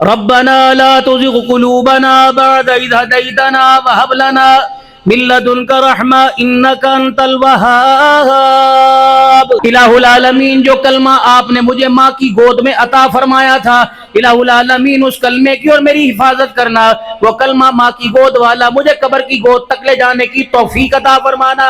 ربنا لا تزغ قلوبنا بعد إذ هديتنا وهب لنا من لدنك رحمة إنك أنت الوهاب۔ الہ العالمین، جو کلمہ آپ نے مجھے ماں کی گود میں عطا فرمایا تھا، الہ العالمین اس کلمے کی اور میری حفاظت کرنا، وہ کلمہ ماں کی گود والا مجھے قبر کی گود تک لے جانے کی توفیق عطا فرمانا۔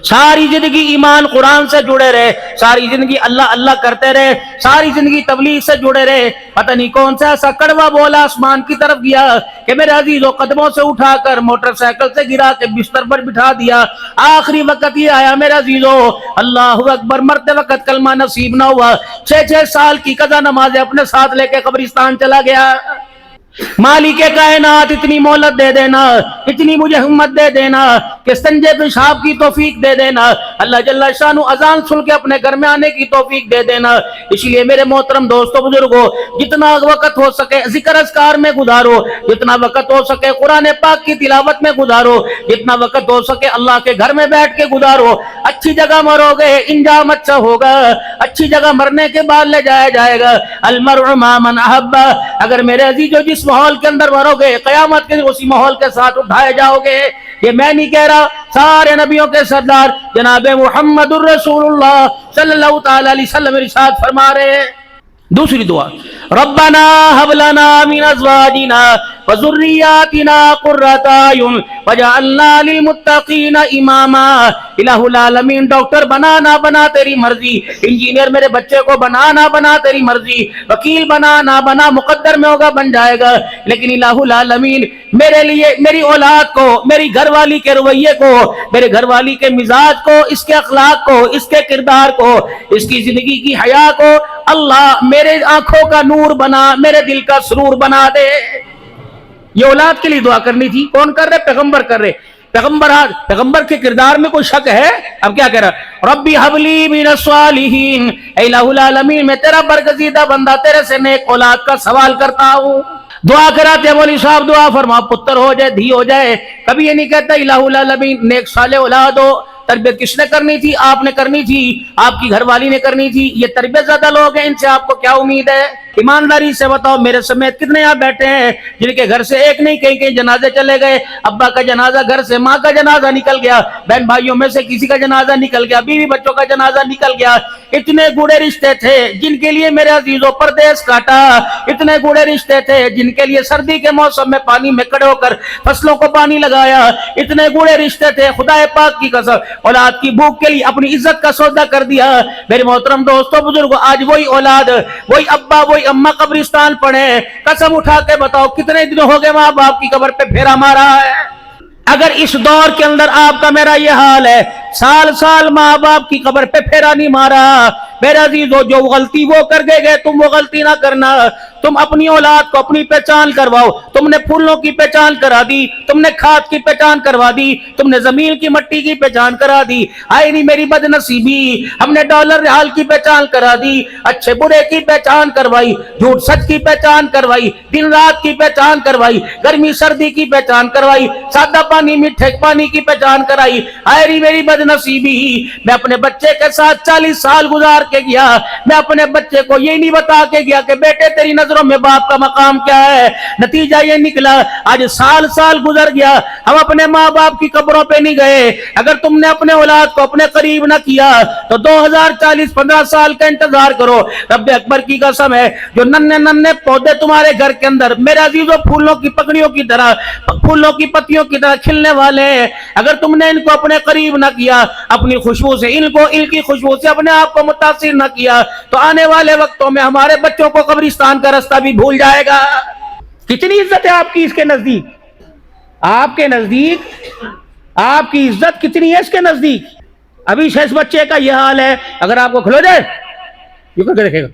ساری زندگی ایمان قرآن سے جڑے رہے، ساری زندگی اللہ اللہ کرتے رہے، ساری زندگی تبلیغ سے جڑے رہے۔ پتہ نہیں کون سا ایسا کڑوا بولا آسمان کی طرف گیا کہ میرے عزیزوں قدموں سے اٹھا کر موٹر سائیکل سے گرا کے بستر پر بٹھا دیا۔ آخری وقت یہ آیا میرے عزیزوں، اللہ اکبر، مرتے وقت کلمہ نصیب نہ ہوا، 6 سال کی قضا نمازیں اپنے ساتھ لے کے قبرستان چلا گیا۔ مالک کائنات اتنی مہلت دے دینا، اتنی مجھے ہمت دے دینا کہ سنجے پیشاب کی توفیق دے دینا، اللہ جل شانہ اذان سن کے اپنے گھر میں آنے کی توفیق دے دینا۔ اس لیے میرے محترم دوستو بزرگوں، جتنا وقت ہو سکے ذکر اذکار میں گزارو، جتنا وقت ہو سکے قرآن پاک کی تلاوت میں گزارو، جتنا وقت ہو سکے اللہ کے گھر میں بیٹھ کے گزارو۔ اچھی جگہ مرو گے انجام اچھا ہوگا، اچھی جگہ مرنے کے بعد لے جایا جائے گا۔ المرء مع من احب، اگر میرے عزیزو جس ماحول کے اندر مرو گے قیامت کے اسی ماحول کے ساتھ اٹھائے جاؤ گے۔ یہ میں نہیں کہہ رہا، سارے نبیوں کے سردار جناب محمد الرسول اللہ صلی اللہ تعالی علیہ وسلم ارشاد فرما رہے ہیں۔ دوسری دعا، ربنا هب لنا من ازواجنا وذرياتنا قرة اعين واجعلنا للمتقين اماما۔ الہ العالمین، ڈاکٹر بنا نہ بنا تیری مرضی، انجینئر میرے بچے کو بنا نہ بنا تیری مرضی، وکیل بنا نہ بنا مقدر میں ہوگا بن جائے گا، لیکن الہ العالمین میرے لیے میری اولاد کو، میری گھر والی کے رویے کو، میرے گھر والی کے مزاج کو، اس کے اخلاق کو، اس کے کردار کو، اس کی زندگی کی حیا کو اللہ میرے آنکھوں کا نور بنا، میرے دل کا سرور بنا دے۔ یہ اولاد کے لیے دعا کرنی تھی، کون کر رہے؟ پیغمبر کر رہے۔ پیغمبر کے کردار میں کوئی شک ہے؟ اب کیا کہہ رہا؟ ربی حبلی من الصالحین، اے الہ العالمین میں تیرا برگزیدہ بندہ تیرے سے نیک اولاد کا سوال کرتا ہوں۔ دعا کراتے ہیں مولوی صاحب، دعا فرما پتر ہو جائے، دھی ہو جائے، کبھی یہ نہیں کہتا الہ العالمین نیک صالح اولاد ہو۔ تربیت کس نے کرنی تھی؟ آپ نے کرنی تھی، آپ کی گھر والی نے کرنی تھی۔ یہ تربیت زیادہ لوگ ہیں، ان سے آپ کو کیا امید ہے؟ ایمانداری سے بتاؤ، میرے سمیت کتنے یہاں بیٹھے ہیں جن کے گھر سے ایک نہیں کہیں کہیں جنازے چلے گئے؟ ابا کا جنازہ گھر سے، ماں کا جنازہ نکل گیا، بہن بھائیوں میں سے کسی کا جنازہ نکل گیا، بیوی بچوں کا جنازہ نکل گیا۔ اتنے گوڑے رشتے تھے جن کے لیے میرے عزیزوں پردیس کاٹا، اتنے گوڑے رشتے تھے جن کے لیے سردی کے موسم میں پانی میں کھڑے ہو کر فصلوں کو پانی لگایا، اتنے گوڑے رشتے تھے خدا پاک کی قسم اولاد کی بھوک کے لیے اپنی عزت کا سودا کر دیا۔ میرے محترم دوستو بزرگوں، آج وہی اولاد، وہی ابا، وہی اماں قبرستان پڑے، قسم اٹھا کے بتاؤ کتنے دن ہو گئے ماں باپ کی قبر پہ پھیرا مارا ہے؟ اگر اس دور کے اندر آپ کا میرا یہ حال ہے، سال سال ماں باپ کی قبر پہ پھیرا نہیں مارا، میرے عزیزو جو غلطی وہ کر گئے تم وہ غلطی نہ کرنا۔ تم اپنی اولاد کو اپنی پہچان کرواؤ۔ تم نے پھولوں کی پہچان کرا دی، تم نے کھاد کی پہچان کروا دی، تم نے زمین کی مٹی کی پہچان کرا دی۔ آئے نہیں میری بد نصیبی، ہم نے ڈالر ریال کی پہچان کرا دی، اچھے برے کی پہچان کروائی، جھوٹ سچ کی پہچان کروائی، دن رات کی پہچان کروائی، گرمی سردی کی پہچان کروائی، سادہ پانی میٹھے پانی کی پہچان کرائی۔ آئے نہیں میری بد نصیبی، میں اپنے بچے کے ساتھ 40 سال گزار کے گیا، میں اپنے بچے کو یہ نہیں بتا کے گیا کہ بیٹے تیری نظروں میں باپ کا مقام کیا ہے۔ نتیجہ یہ نکلا آج سال سال گزر گیا، ہم اپنے ماں باپ کی قبروں پہ نہیں گئے۔ اگر تم نے اپنے اولاد کو اپنے قریب نہ کیا تو 2040 15 سال کا انتظار کرو۔ رب اکبر کی قسم ہے، جو ننھے ننھے پودے تمہارے گھر کے اندر میرے عزیزوں پھولوں کی پکڑیوں کی طرح، پھولوں کی پتیوں کی طرح کھلنے والے ہیں، اگر تم نے ان کو اپنے قریب نہ کیا، اپنی خوشبو سے ان کی خوشبو سے اپنے آپ کو متاثر نہ کیا، تو آنے والے وقتوں میں ہمارے بچوں کو قبرستان کا رستہ بھی بھول جائے گا۔ کتنی عزت ہے آپ کی اس کے نزدیک، آپ کے نزدیک آپ کی عزت کتنی ہے اس کے نزدیک؟ ابھی سے اس بچے کا یہ حال ہے، اگر آپ کو کھلو جائے یہ کر کے دیکھے گا۔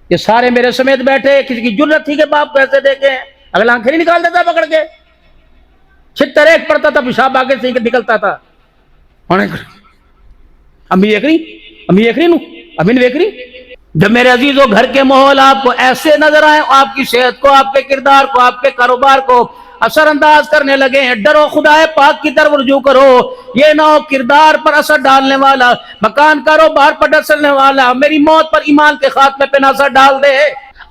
یہ سارے میرے سمیت بیٹھے، کسی کی جرت تھی کہ باپ کیسے دیکھیں؟ اگلا آنکھیں نہیں نکال دیتا پکڑ کے، چھتر ایک پڑتا تھا، پیشاب آگے سے نکلتا تھا۔ امی دیکھ رہی، امی دیکھ رہی نو، امی نے دیکھ رہی۔ جب میرے عزیزوں گھر کے ماحول آپ کو ایسے نظر آئے، آپ کی صحت کو، آپ کے کردار کو، آپ کے کاروبار کو اثر انداز کرنے لگے ہیں، ڈرو خدا پاک کی طرف رجوع کرو۔ یہ نہ ہو کردار پر اثر ڈالنے والا، مکان کاروبار پر اثر ڈالنے والا میری موت پر ایمان کے خاتمے پہ نہ اثر ڈال دے۔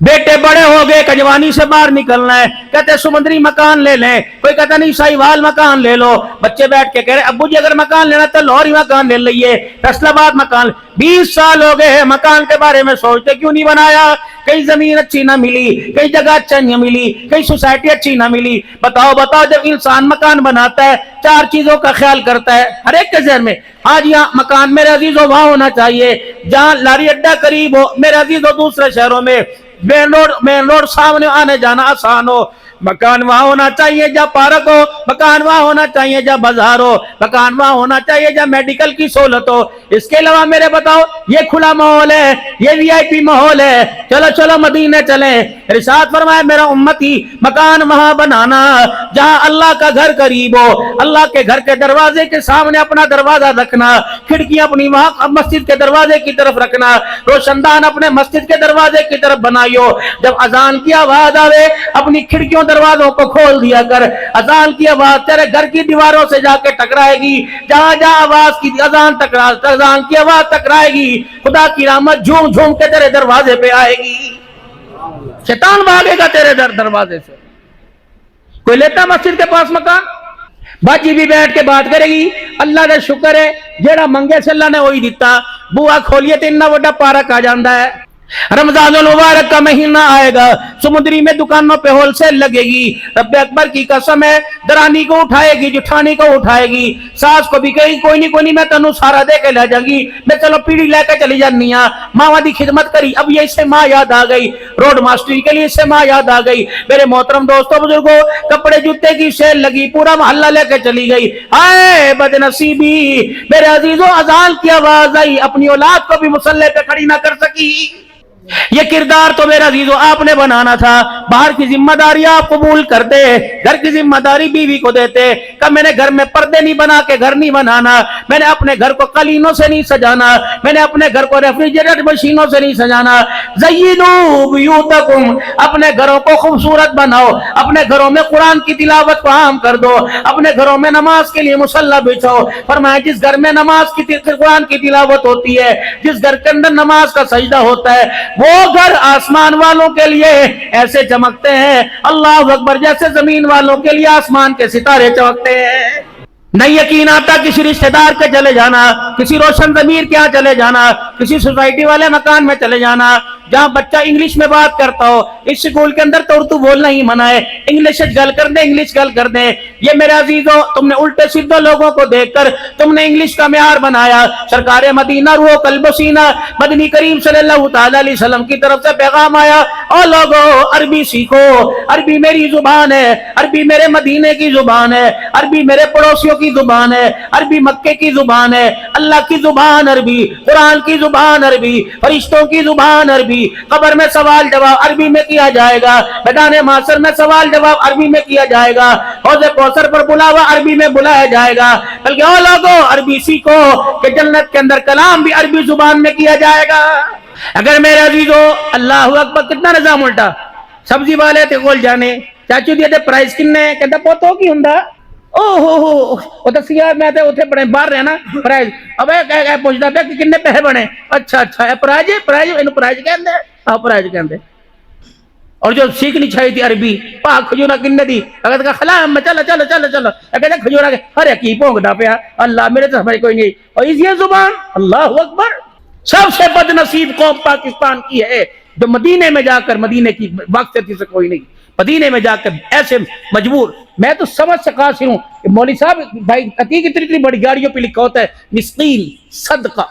بیٹے بڑے ہو گئے، کجوانی سے باہر نکلنا ہے، کہتے سمندری مکان لے لیں، کوئی کہتا نہیں ساہیوال مکان لے لو، بچے بیٹھ کے کہہ رہے ابو جی اگر مکان لینا تو لاہور ہی مکان لے لئیے، فیصل آباد مکان، 20 سال ہو گئے مکان کے بارے میں سوچتے کیوں نہیں بنایا؟ کئی زمین اچھی نہ ملی، کئی جگہ اچھا نہیں ملی، کئی سوسائٹی اچھی نہ ملی۔ بتاؤ جب انسان مکان بناتا ہے 4 چیزوں کا خیال کرتا ہے ہر ایک کے ذہن میں، آج یہاں مکان میرے عزیزو وہاں ہونا چاہیے جہاں لاری اڈا قریب ہو، میرے عزیزو دوسرے شہروں میں مین روڈ سامنے آنے جانا آسان ہو، مکان وہاں ہونا چاہیے جہاں پارک ہو، مکان وہاں ہونا چاہیے جہاں بازار ہو، مکان وہاں ہونا چاہیے جہاں میڈیکل کی سہولت ہو۔ اس کے علاوہ میرے بتاؤ یہ کھلا ماحول ہے، یہ وی آئی پی ماحول ہے، چلو مدینے چلیں، ارشاد فرمایا میرا امتی مکان وہاں بنانا جہاں اللہ کا گھر قریب ہو، اللہ کے گھر کے دروازے کے سامنے اپنا دروازہ رکھنا، کھڑکیاں اپنی وہاں مسجد کے دروازے کی طرف رکھنا، روشندان اپنے مسجد کے دروازے کی طرف بنائیو، جب اذان کی آواز آوے اپنی کھڑکیوں دروازوں کو کھول دیا کر، اذان کی آواز تیرے گھر کی دیواروں سے جا کے ٹکرائے گی، جہاں آواز کی اذان کی آواز ٹکرائے گی خدا کی رحمت جھوم جھوم کے تیرے دروازے پہ آئے گی، شیطان بھاگے گا تیرے دروازے سے۔ کوئی لیتا مسجد کے پاس مکان، باجی بھی بیٹھ کے بات کرے گی، اللہ کا شکر ہے جیڑا منگے سے اللہ نے وہی دیتا، بوا کھولیے تو اتنا بڑا پارک آ جاندہ ہے۔ رمضان المبارک کا مہینہ آئے گا، سمندری میں دکانوں پہ ہول سیل لگے گی، رب اکبر کی قسم ہے درانی کو اٹھائے گی، جٹھانی کو اٹھائے گی، ساس کو بھی کہی کوئی نہیں میں تنو سارا دے کے لے جاؤں گی، میں چلو پیڑی لے کے چلی جانی ہاں، ماں دی خدمت کری، اب یہ اسے ماں یاد آ گئی، روڈ ماسٹری کے لیے اسے ماں یاد آ گئی۔ میرے محترم دوستو بزرگو، کپڑے جوتے کی سیل لگی، پورا محلہ لے کے چلی گئی، آئے بد نصیبی میرے عزیزو اذان کی آواز آئی، اپنی اولاد کو بھی مصلی پہ کھڑی نہ کر سکی۔ یہ کردار تو میرا عزیزو آپ نے بنانا تھا، باہر کی ذمہ داری آپ قبول کرتے، گھر کی ذمہ داری بیوی کو دیتے، کہ میں نے گھر میں پردے نہیں بنا کے گھر نہیں بنانا، میں نے اپنے گھر کو قالینوں سے نہیں سجانا، میں نے اپنے گھر کو ریفریجریٹر مشینوں سے نہیں سجانا، زینوا بیوتکم، اپنے گھروں کو خوبصورت بناؤ، اپنے گھروں میں قرآن کی تلاوت کو عام کر دو، اپنے گھروں میں نماز کے لیے مصلی بچھاؤ۔ فرمایا جس گھر میں نماز کی قرآن کی تلاوت ہوتی ہے، جس گھر کے اندر نماز کا سجدہ ہوتا ہے، وہ گھر آسمان والوں کے لیے ایسے چمکتے ہیں اللہ اکبر جیسے زمین والوں کے لیے آسمان کے ستارے چمکتے ہیں۔ نہیں یقین آتا کسی رشتہ دار کے چلے جانا، کسی روشن ضمیر کے ہاں چلے جانا، کسی سوسائٹی والے مکان میں چلے جانا جہاں بچہ انگلش میں بات کرتا ہو، اس سکول کے اندر تو اردو بولنا ہی منع ہے، انگلش گل کر دیں، انگلش گل کر دیں۔ یہ میرے عزیزو تم نے الٹے سیدھے لوگوں کو دیکھ کر تم نے انگلش کا معیار بنایا۔ سرکار مدینہ روح قلب و سینہ مدنی کریم صلی اللہ تعالی علیہ وسلم کی طرف سے پیغام آیا، او لوگو عربی سیکھو، عربی میری زبان ہے، عربی میرے مدینے کی زبان ہے، عربی میرے پڑوسیوں کی زبان ہے، عربی مکے کی زبان ہے، اللہ کی زبان عربی، قرآن کی زبان عربی، فرشتوں کی زبان عربی، قبر میں سوال جواب عربی میں کیا جائے گا، میدان محشر میں سوال جواب عربی میں کیا جائے گا، حوض کوثر پر بلاوا عربی میں بلایا جائے گا، بلکہ او لوگوں عربی سیکھو کہ جنت کے اندر کلام بھی عربی زبان میں کیا جائے گا۔ اگر میرے عزیزو اللہ اکبر کتنا نظام الٹا، سبزی والے تے کول جانے چاچو دی تے پرائز کنے کہندا پوتو کی ہوندا، او او دسیا میں تے اوتھے بڑے باہر رہنا پرائز، ابے کہ پوچھدا پیا کہ کنے پیسے بنے، اچھا اے پرائز اینو پرائز کہندے، آ پرائز کہندے۔ اور جو سیکھنی چاہیے تھی عربی، پا کھجورا کنے دی، اگر کہا خلا میں چلو اگر کھجورا کے ہر کی پونگدا پیا، اللہ میرے تو سمجھ کوئی نہیں، اور یہ زبان اللہ اکبر۔ سب سے بد نصیب قوم پاکستان کی ہے جو مدینے میں جا کر، مدینے کی واقفیتی سے کوئی نہیں، مدینے میں جا کر ایسے مجبور، میں تو سمجھ سکا سی ہوں کہ مولوی صاحب بھائی حقیقی اتنی بڑی گاڑیوں پہ لکھا ہوتا ہے مسکین صدقہ،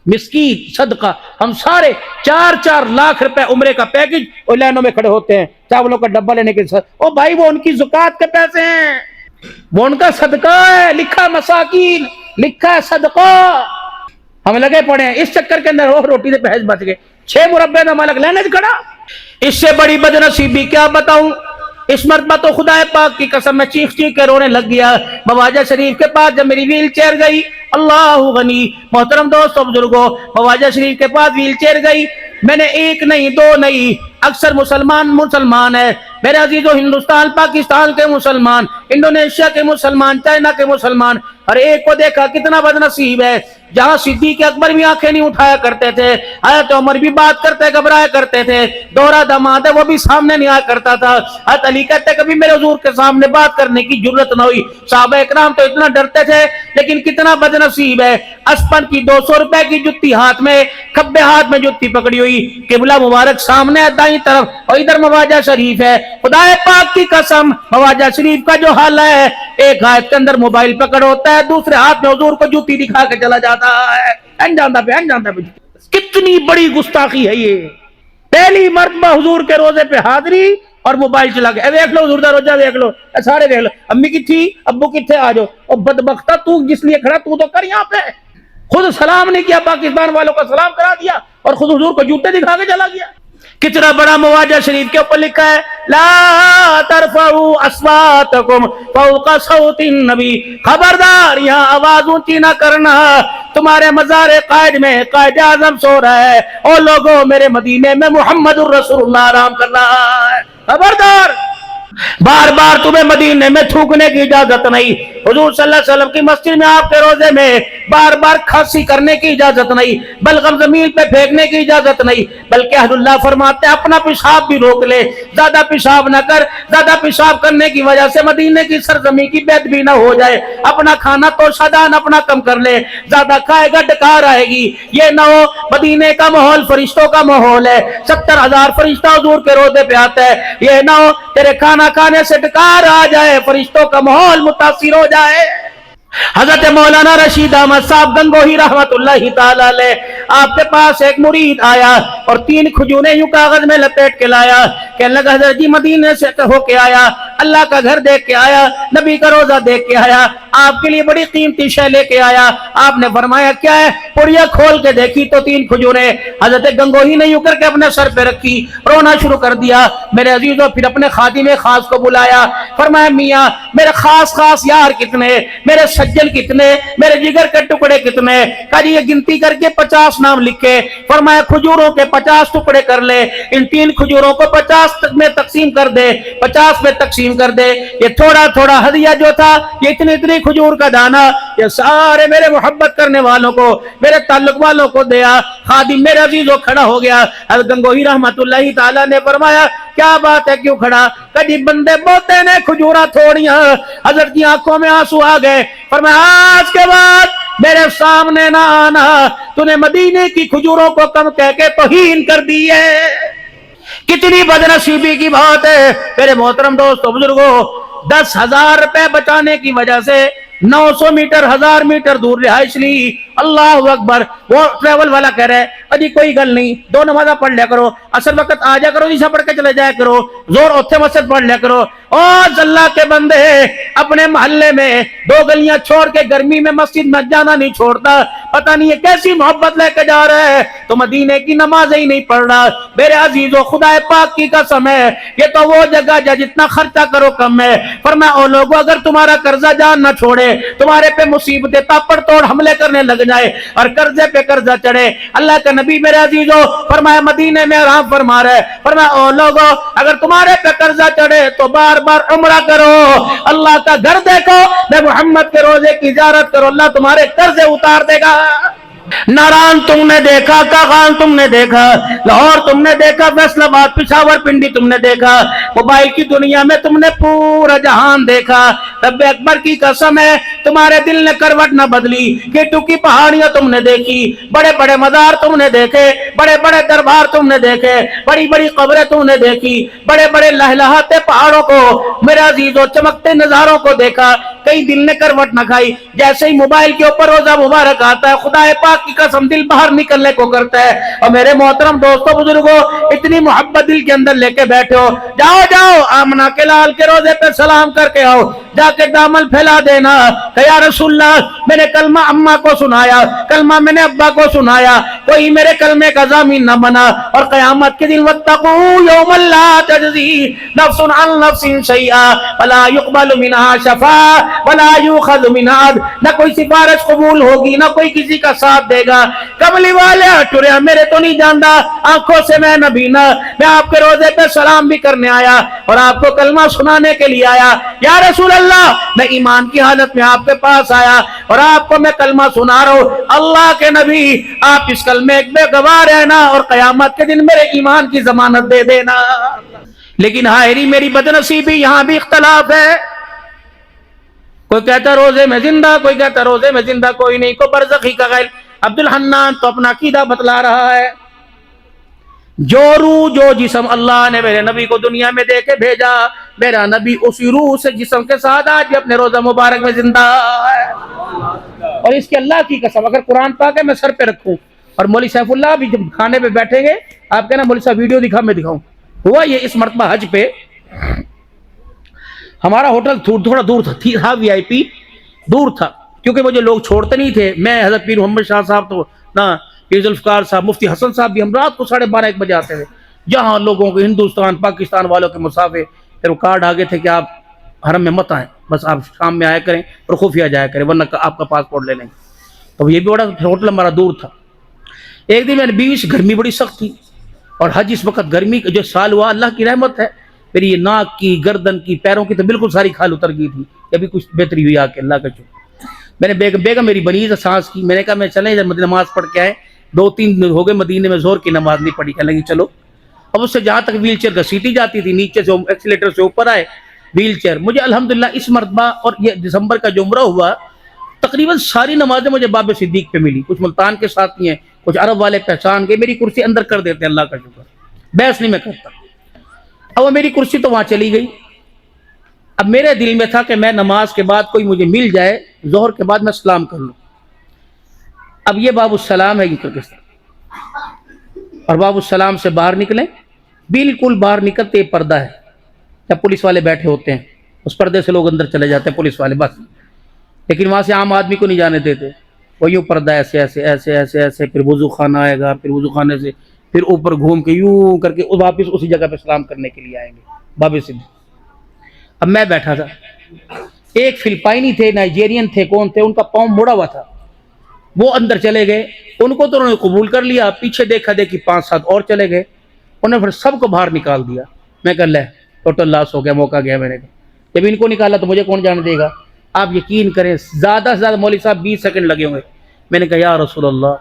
مسکین صدقہ، ہم سارے 4 لاکھ روپے عمرے کا پیکج اور لائنوں میں کھڑے ہوتے ہیں چاولوں کا ڈبہ لینے کے ساتھ، او بھائی وہ ان کی زکوٰۃ کے پیسے ہیں، وہ ان کا صدقہ ہے، لکھا مساکین، لکھا ہے صدقہ۔ ہم لگے پڑے ہیں اس چکر کے اندر، وہ روٹی سے پہنچ بچ گئے، 6 مربع کا مالک لینے سے کھڑا۔ اس سے بڑی بد نصیبی کیا بتاؤں، اس مرتبہ تو خدا پاک کی قسم میں چیخ کے رونے لگ گیا۔ مواجہ شریف کے پاس جب میری ویل چیئر گئی، اللہ غنی محترم دوستو بزرگوں، مواجہ شریف کے پاس ویل چیئر گئی، میں نے 1 نہیں 2 نہیں، اکثر مسلمان ہے میرے عزیزو، ہندوستان پاکستان کے مسلمان، انڈونیشیا کے مسلمان، چائنا کے مسلمان، ہر ایک کو دیکھا کتنا بد نصیب ہے جہاں صدیق اکبر بھی آنکھیں نہیں اٹھایا کرتے تھے، حضرت عمر بھی بات کرتے گھبرایا کرتے تھے، دوہرا داماد ہے وہ بھی سامنے نہیں آیا کرتا تھا، حضرت علی کہتے کبھی میرے حضور کے سامنے بات کرنے کی جرت نہ ہوئی، صحابہ اکرام تو اتنا ڈرتے تھے، لیکن کتنا بد نصیب ہے، اسپن کی 200 روپے کی جتی ہاتھ میں، کھبے ہاتھ میں جتی پکڑی ہوئی، قبلہ مبارک سامنے ہے دائیں طرف، اور ادھر مواجہ شریف ہے، خدا پاک کی قسم مواجہ شریف کا جو حال ہے، ایک ہاتھ کے اندر موبائل پکڑ ہوتا ہے، دوسرے ہاتھ میں حضور کو جوتی دکھا کے چلا جاتا ہے، انجاندہ پہ کتنی بڑی گستاخی ہے یہ، پہلی مرتبہ حضور کے روزے پہ حاضری اور موبائل چلا کے دیکھ لو حضور دا روزہ دیکھ لو، سارے دیکھ لو، امی کی تھی ابو کی تھے آ جاؤ، اور بدبختہ تو جس لیے کھڑا تو کر یہاں پہ، خود سلام نہیں کیا، پاکستان والوں کو سلام کرا دیا اور خود حضور کو جوتے دکھا کے چلا گیا۔ کتنا بڑا مواجہ شریف کے اوپر لکھا ہے، لا ترفعوا اصواتکم فوق صوت النبی، خبردار یہاں آواز اونچی نہ کرنا، تمہارے مزار قائد میں قائد اعظم سو رہا ہے، اور لوگوں میرے مدینے میں محمد الرسول اللہ آرام کر رہا ہے، خبردار، بار بار تمہیں مدینے میں تھوکنے کی اجازت نہیں، حضور صلی اللہ علیہ وسلم کی مسجد میں آپ کے روزے میں بار بار کھانسی کرنے کی اجازت نہیں، بلغم زمین پہ پھینکنے کی اجازت نہیں، بلکہ اہل اللہ فرماتے ہیں اپنا پیشاب بھی روک لے، زیادہ پیشاب نہ کر، زیادہ پیشاب کرنے کی وجہ سے مدینے کی سرزمین کی بید بھی نہ ہو جائے، اپنا کھانا تو شادان اپنا کم کر لے، زیادہ کھائے گا ڈکار آئے گی، یہ نہ ہو مدینے کا ماحول فرشتوں کا ماحول ہے، 70,000 فرشتہ حضور کے روزے پہ آتا ہے، یہ نہ ہو تیرے کھانا کھانے سے ڈکار آ جائے، فرشتوں کا ماحول متاثر ہو جائے۔ حضرت مولانا رشید احمد صاحب گنگوہی رحمت اللہ تعالی علیہ، آپ کے پاس ایک مرید آیا اور 3 کھجوریں یوں کاغذ میں لپیٹ کے لایا، کہنے لگا حضرت جی مدینے سے ہو کے آیا، اللہ کا گھر دیکھ کے آیا، نبی کا روزہ دیکھ کے آیا، آپ کے لیے بڑی قیمتی شے لے کے آیا، آپ نے فرمایا کیا ہے، پڑیا کھول کے دیکھی تو 3 کھجوریں، حضرت گنگوہی نے یوں کر کے اپنے سر پہ رکھی، رونا شروع کر دیا، میرے عزیزوں پھر اپنے خادم خاص کو بلایا، فرمایا میاں میرے خاص یار کتنے، میرے سجن کتنے، میرے جگر کے ٹکڑے کتنے، کہا جی یہ گنتی کر کے 50 نام لکھے، فرمایا کھجوروں کے 50 ٹکڑے کر لے، ان 3 کھجوروں کو 50 میں تقسیم کر دے، 50 میں تقسیم کر دے، یہ تھوڑا تھوڑا ہدیہ جو تھا، یہ اتنی کھجور کا دانہ، یہ سارے میرے محبت کرنے والوں کو، میرے تعلق والوں کو دیا، خادم میرے عزیزوں کھڑا ہو گیا، حضرت گنگوہی رحمت اللہ تعالیٰ نے فرمایا کیا بات ہے کیوں کھڑا، کدی بندے بوتے نے کھجورا تھوڑیاں، حضرت کی آنکھوں میں آنسو آ گئے، فرمایا آج کے بعد میرے سامنے نہ آنا، تو نے مدینے کی کھجوروں کو کم کہہ کے توہین کر دی ہے، کتنی بدنصیبی کی بات ہے میرے محترم دوستو بزرگوں، 10,000 روپے بچانے کی وجہ سے 900 میٹر 1000 میٹر دور رہائش لی، اللہ اکبر، وہ ٹریول والا کہہ رہے ابھی کوئی گل نہیں، 2 نمازہ پڑھ لیا کرو، اصل وقت آ جا کرو، عشاء پڑھ کے چلے جایا کرو، زور اتھے مسجد پڑھ لیا کرو، اور اللہ کے بندے اپنے محلے میں 2 گلیاں چھوڑ کے گرمی میں مسجد میں جانا نہیں چھوڑتا، پتہ نہیں یہ کیسی محبت لے کے جا رہا ہے، تو مدینے کی نمازیں ہی نہیں پڑھ رہا، میرے عزیزو خدا پاک کی قسم ہے، یہ تو وہ جگہ جا جتنا خرچہ کرو کم ہے، فرمایا او لوگو اگر تمہارا قرضہ جان نہ چھوڑے، تمہارے پہ مصیبتیں تاپڑ توڑ حملے کرنے لگ جائے اور قرضے پہ قرضہ چڑھے، اللہ کا نبی میرے عزیزو فرمایا مدینے میں آرام فرما رہے، فرمایا او لوگو اگر تمہارے پہ قرضہ چڑھے تو بار بار عمرہ کرو، اللہ کا گھر دیکھو، میں محمد کے روزے کی زیارت کرو، اللہ تمہارے قرضے اتار دے گا۔ ناران تم نے دیکھا، کاغان تم نے دیکھا، لاہور تم نے دیکھا، فیصل آباد پشاور پنڈی تم نے دیکھا، موبائل کی دنیا میں تم نے پورا جہان دیکھا، رب اکبر کی قسم ہے تمہارے دل نے کروٹ نہ بدلی، کیٹو کی پہاڑیاں تم نے دیکھی، بڑے بڑے مزار تم نے دیکھے، بڑے بڑے دربار تم نے دیکھے، بڑی بڑی قبریں تم نے دیکھی، بڑے بڑے لہلہاتے پہاڑوں کو، میرے عزیزوں چمکتے نظاروں کو دیکھا، کئی دل نے کروٹ نہ کھائی، جیسے ہی موبائل کے اوپر روزہ مبارک آتا ہے خدا پاک کی قسم دل باہر نکلنے کو کرتا ہے، اور میرے محترم دوستو بزرگوں اتنی محبت دل کے اندر لے کے بیٹھے ہو، جاؤ جاؤ آمنہ کے لال کے روزے پہ سلام کر کے آؤ، جا کے دامن پھیلا دینا کہ یا رسول اللہ میں نے کلمہ اماں کو سنایا، کلمہ میں نے ابا کو سنایا، کوئی میرے کلمے کا ضامن نہ بنا، اور قیامت کے دن واتقوا یوما لا تجزی نفس عن نفس شیئا ولا يقبل منها شفاعة ولا يؤخذ منها عدل، نہ کوئی سفارش قبول ہوگی نہ کوئی کسی کا ساتھ دے گا، کملی والے ٹریا میرے تو نہیں جاندا، آنکھوں سے میں نبی نہ، میں آپ کے روزے پہ سلام بھی کرنے آیا، اور آپ کو کلمہ سنانے کے لیے آیا. یا رسول اللہ میں ایمان کی حالت میں آپ کے پاس آیا اور آپ کو میں کلمہ سنا رہا ہوں. اللہ کے نبی آپ اس کلمے میں گواہ رہنا اور قیامت کے دن میرے ایمان کی ضمانت دے دینا. لیکن ہائری میری بدنصیبی، یہاں بھی اختلاف ہے. کوئی کہتا روزے میں زندہ، کوئی کہتا روزے میں زندہ کوئی نہیں، کوئی برزخی کا غیل. عبد الحنان تو اپنا عقیدہ بتلا رہا ہے. جو روح جو جسم اللہ نے میرے نبی کو دنیا میں دے کے بھیجا، میرا نبی اسی روح سے جسم کے ساتھ آج بھی اپنے روزہ مبارک میں زندہ ہے. اور اس کے اللہ کی قسم اگر قرآن پاک ہے میں سر پہ رکھوں اور مولوی سیف اللہ بھی جب کھانے پہ بیٹھیں گے آپ کہنا مولوی صاحب ویڈیو دکھا، میں دکھاؤں. ہوا یہ اس مرتبہ حج پہ ہمارا ہوٹل تھوڑا دور تھا وی آئی پی دور تھا کیونکہ مجھے لوگ چھوڑتے نہیں تھے. میں حضرت پیر محمد شاہ صاحب تو نہ پیر ذوالفقار صاحب، مفتی حسن صاحب بھی ہم رات کو 12:30 بجے آتے تھے. جہاں لوگوں کو ہندوستان پاکستان والوں کے مسافر پھر وہ کارڈ آگے تھے کہ آپ حرم میں مت آئیں، بس آپ شام میں آیا کریں اور خفیہ جایا کریں ورنہ آپ کا پاسپورٹ لے لیں. تو یہ بھی بڑا ہوٹل ہمارا دور تھا. ایک دن میری بیوی سے گرمی بڑی سخت تھی اور حج اس وقت گرمی جو سال ہوا اللہ کی رحمت ہے میری یہ ناک کی، گردن کی، پیروں کی تو بالکل ساری کھال اتر گئی تھی. ابھی کچھ بہتری ہوئی آ کے اللہ کا شکر. میں نے بیگم میری بنی تھا سانس کی، میں نے کہا میں چلیں جب نماز پڑھ کے آئے. 2-3 دن ہو گئے مدینے میں زہر کی نماز نہیں پڑھی. کہنے لگی چلو. اب اس سے جہاں تک ویل چیئر گھسیٹی جاتی تھی نیچے سے ایکسیلیٹر سے اوپر آئے ویل چیئر. مجھے الحمدللہ اس مرتبہ اور یہ دسمبر کا جو عمرہ ہوا تقریباً ساری نمازیں مجھے باب صدیق پہ ملی. کچھ ملتان کے ساتھی ہیں، کچھ عرب والے پہچان گئے. میری کرسی اندر کر دیتے ہیں اللہ کا شکر، بحث نہیں میں کرتا. اب وہ میری کرسی تو وہاں چلی گئی. اب میرے دل میں تھا کہ میں نماز کے بعد کوئی مجھے مل جائے ظہر کے بعد میں سلام کر لوں. اب یہ باب السلام ہے اور باب السلام سے باہر نکلیں، بالکل باہر نکلتے پردہ ہے. جب پولیس والے بیٹھے ہوتے ہیں اس پردے سے لوگ اندر چلے جاتے ہیں پولیس والے بس، لیکن وہاں سے عام آدمی کو نہیں جانے دیتے. وہ یوں پردہ ایسے ایسے ایسے ایسے ایسے، پھر وضو خانہ آئے گا، پھر وضو خانے سے پھر اوپر گھوم کے یوں کر کے واپس اسی جگہ پہ سلام کرنے کے لیے آئیں گے باب صدیق. اب میں بیٹھا تھا، ایک فلپائنی تھے، نائجیرین تھے، کون تھے، ان کا پاؤں مڑا ہوا تھا. وہ اندر چلے گئے، ان کو تو انہوں نے قبول کر لیا. پیچھے دیکھا دیکھی 5-7 اور چلے گئے، انہوں نے پھر سب کو باہر نکال دیا. میں کہا لے ٹوٹل لاس ہو گیا، موقع گیا. میں نے کہا جب ان کو نکالا تو مجھے کون جانے دے گا. آپ یقین کریں زیادہ سے زیادہ مولوی صاحب 20 سیکنڈ لگے ہوئے. میں نے کہا یا رسول اللہ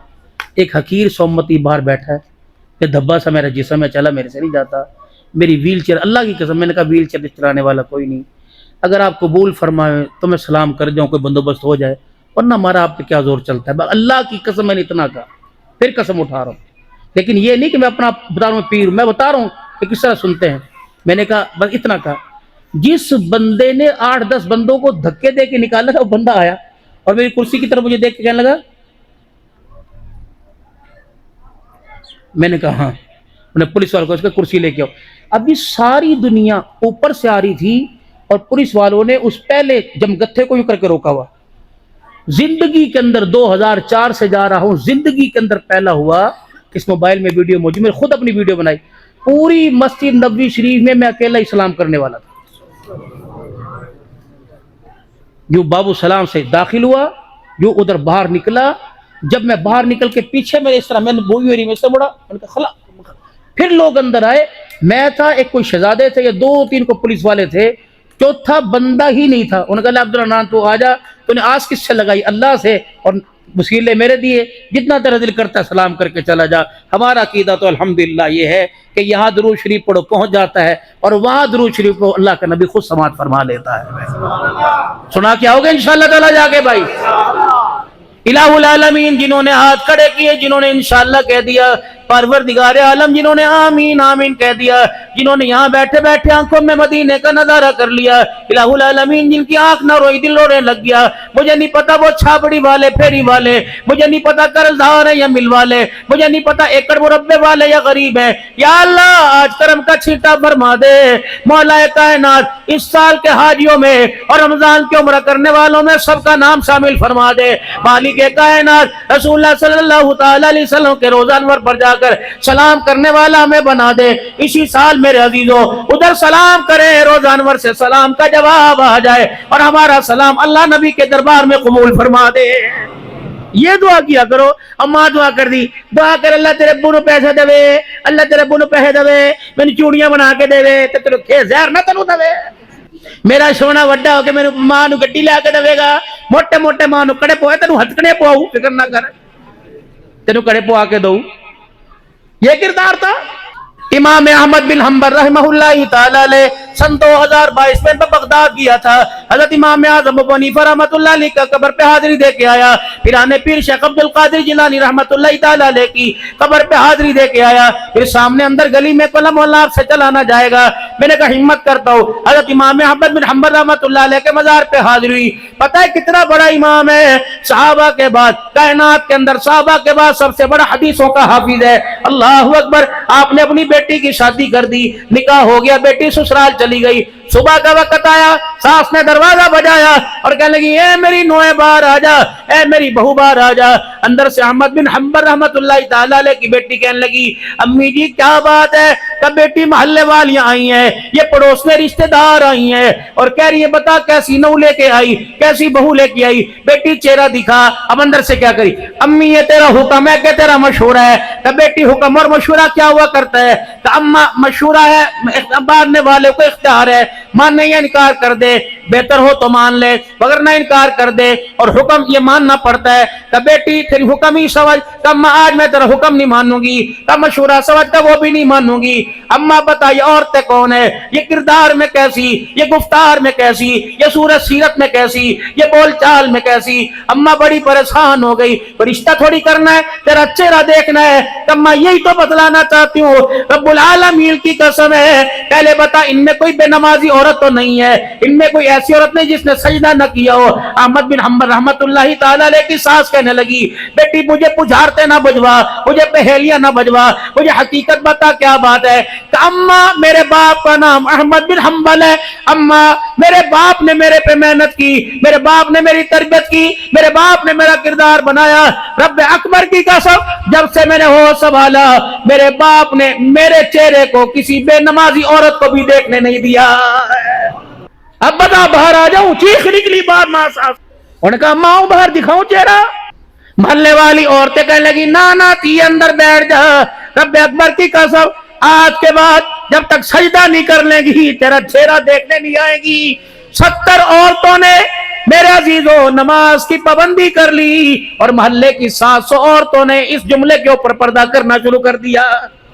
ایک حقیر سو امتی باہر بیٹھا ہے، یہ دھبا سا میرا جسم ہے، چلا میرے سے نہیں جاتا. میری ویل چیئر اللہ کی قسم، میں نے کہا ویل چیئر چلانے والا کوئی نہیں، اگر آپ قبول فرمائیں تو میں سلام کر جاؤں، کوئی بندوبست ہو جائے، ورنہ ہمارا آپ پہ کیا زور چلتا ہے. اللہ کی قسم میں نے اتنا کہا، پھر قسم اٹھا رہا ہوں. لیکن یہ نہیں کہ میں اپنا بتا رہا ہوں پیر، میں بتا رہا ہوں کہ کس طرح سنتے ہیں. میں نے کہا بس اتنا کہا. جس بندے نے 8-10 بندوں کو دھکے دے کے نکالا تھا وہ بندہ آیا اور میری کرسی کی طرف مجھے دیکھ کے کہنے لگا. میں نے کہا ہاں. انہوں نے پولیس والوں کو اس کا کرسی لے کے آؤ. ابھی ساری دنیا اوپر سے آ رہی تھی اور پولیس والوں نے اس پہلے جمگتھے کو یوں کر کے روکا ہوا. زندگی کے اندر 2004 سے جا رہا ہوں، زندگی کے اندر پہلا ہوا. اس موبائل میں ویڈیو موجود، میں نے خود اپنی ویڈیو بنائی. پوری مسجد نبوی شریف میں اکیلا اسلام کرنے والا تھا. جو باب السلام سے داخل ہوا، جو ادھر باہر نکلا. جب میں باہر نکل کے پیچھے میرے اس طرح میں نے بوئی میری میں سے بڑا، میں نے کہا خلا. پھر لوگ اندر آئے، میں تھا، ایک کوئی شہزادے تھے یا 2-3 کو پولیس والے تھے، چوتھا بندہ ہی نہیں تھا. انہوں نے کہا عبدالرحمن تو آ جا. تو نے آس کس سے لگائی؟ اللہ سے، اور وسیلے میرے دیے، جتنا تیرا دل کرتا ہے سلام کر کے چلا جا. ہمارا عقیدہ تو الحمدللہ یہ ہے کہ یہاں درود شریف پڑھو پہنچ جاتا ہے اور وہاں درود شریف کو اللہ کا نبی خود سماعت فرما لیتا ہے. سنا کیا ہوگا انشاءاللہ تعالی جا کے بھائی. الہ العالمین جنہوں نے ہاتھ کھڑے کیے، جنہوں نے انشاءاللہ کہہ دیا، پروردگار عالم جنہوں نے آمین آمین کہہ دیا، جنہوں نے یہاں بیٹھے بیٹھے آنکھوں میں مدینے کا نظارہ کر لیا، الہ العالمین جن کی آنکھ نہ روئی دل رونے لگ گیا. مجھے نہیں پتا وہ چھاپڑی والے پھیری والے، مجھے نہیں پتا قرض دار ہیں یا مل والے، مجھے نہیں پتا ایکڑ مربے والے یا غریب ہیں. یا اللہ آج کرم کا چھیٹا فرما دے. مولا کائنات اس سال کے حاجیوں میں اور رمضان کے عمرہ کرنے والوں میں سب کا نام شامل فرما دے. مالک کائنات رسول اللہ صلی اللہ تعالی علیہ وسلم کے روزہ انور پر جا کر سلام کرنے والا ہمیں بنا دے. اسی سال میرے عزیزوں ادھر سلام کرے، روزہ انور سے سلام کا جواب آ جائے اور ہمارا سلام اللہ نبی کے دربار میں قبول فرما دے. یہ دعا کیا کرو. اماں دعا کر دی, دعا کر اللہ تیرے ابو نو پیسے دے, اللہ تیرے ابو نو پیسے دے, مینوں چوڑیاں بنا کے دے تے تینوں کھے زہر نہ تینوں دے, میرا سونا وڈا ہو کے میرے ماں نو گڈی لے کے دے گا, موٹے موٹے ماں نو کڑے پوئے تینوں ہتکڑے پواؤ, فکر نہ کر تینوں کڑے پوا کے دو. یہ کردار تھا امام احمد بن حنبل رحمہ اللہ تعالی علیہ سن 2022 میں بغداد گیا تھا. حضرت امام اعظم ابو حنیفہ رحمۃ اللہ علیہ کا قبر پہ حاضری دے کے آیا. پھر آنے پیر شیخ عبد القادر جیلانی رحمۃ اللہ تعالی علیہ کی قبر پہ حاضری دے کے آیا. پھر سامنے اندر گلی میں کوئی مولا آپ سے چلانا جائے گا, میں نے کہا ہمت کرتا ہوں. حضرت امام احمد بن حنبل رحمۃ اللہ علیہ کے مزار پہ حاضری ہوئی. پتہ ہے کتنا بڑا امام ہے, صحابہ کے بعد کائنات کے اندر صحابہ کے بعد سب سے بڑا حدیثوں کا حافظ ہے. اللہ اکبر. آپ نے اپنی بیٹی کی شادی کر دی, نکاح ہو گیا, بیٹی سسرال چلی گئی. صبح کا وقت آیا, ساس نے دروازہ بجایا اور کہنے لگی اے میری نوئے باہر آ جا, اے میری بہو باہر آ جا. اندر سے احمد بن حنبل رحمۃ اللہ تعالی علیہ کی بیٹی کہنے لگی امی جی کیا بات ہے؟ کہ بیٹی محلے والیاں آئی ہیں, یہ پڑوس میں رشتہ دار آئی ہیں اور کہہ رہی ہے بتا کیسی نو لے کے آئی, کیسی بہو لے کے آئی. بیٹی چہرہ دکھا. اب اندر سے کیا کری, امی یہ تیرا حکم ہے کہ تیرا مشورہ ہے؟ کہ بیٹی حکم اور مشورہ کیا ہوا کرتا ہے؟ کہ اما مشورہ ہے, ماننے والے کو اختیار ہے, ماننے یا انکار کر دے, بہتر ہو تو مان لے مگر نہ انکار کر دے, اور حکم یہ ماننا پڑتا ہے. کہ بیٹی پھر حکم ہی سمجھ, کہ اما آج میں تیرا حکم نہیں مانوں گی, کہ مشورہ سمجھ کر وہ بھی نہیں مانوں گی. اما بتا یہ عورتیں کون ہے, یہ کردار میں کیسی, یہ گفتار میں کیسی, یہ صورت سیرت میں کیسی, یہ بول چال میں کیسی. اما بڑی پریشان ہو گئی. رشتہ تھوڑی کرنا ہے, تیرا چہرہ دیکھنا ہے. اما یہی تو بتلانا چاہتی ہوں, رب العالمین کی قسم ہے پہلے بتا ان میں کوئی بے نمازی عورت تو نہیں ہے, ان میں کوئی ایسی عورت نہیں جس نے سجدہ نہ کیا ہو. احمد بن حنبل رحمۃ اللہ تعالی علیہ کی ساس کہنے لگی بیٹی مجھے پجارتے نہ بجوا, مجھے پہیلیاں نہ بجوا, مجھے حقیقت بتا کیا بات ہے. کہ اما میرے باپ کا نام احمد بن حنبل ہے, اما میرے باپ نے میرے پہ محنت کی, میرے باپ نے میری تربیت کی, میرے باپ نے میرا کردار بنایا. رب اکبر کی قسم جب سے میں نے ہوش سنبھالا میرے باپ نے میرے چہرے کو کسی بے نمازی عورت کو بھی دیکھنے نہیں دیا. اب بتا باہر آ جاؤں, چیخ نکلی بار ماں صاحب. انہوں نے کہا ماں باہر دکھاؤں چہرہ. محلے والی عورتیں کہنے لگی نا تی اندر بیٹھ جا. رب اکبر کی قسم آج کے بعد جب تک سجدہ نہیں کر لیں گی تیرا چہرہ دیکھنے نہیں آئے گی. 70 عورتوں نے میرے عزیزوں نماز کی پابندی کر لی اور محلے کی 700 عورتوں نے اس جملے کے اوپر پردہ کرنا شروع کر دیا.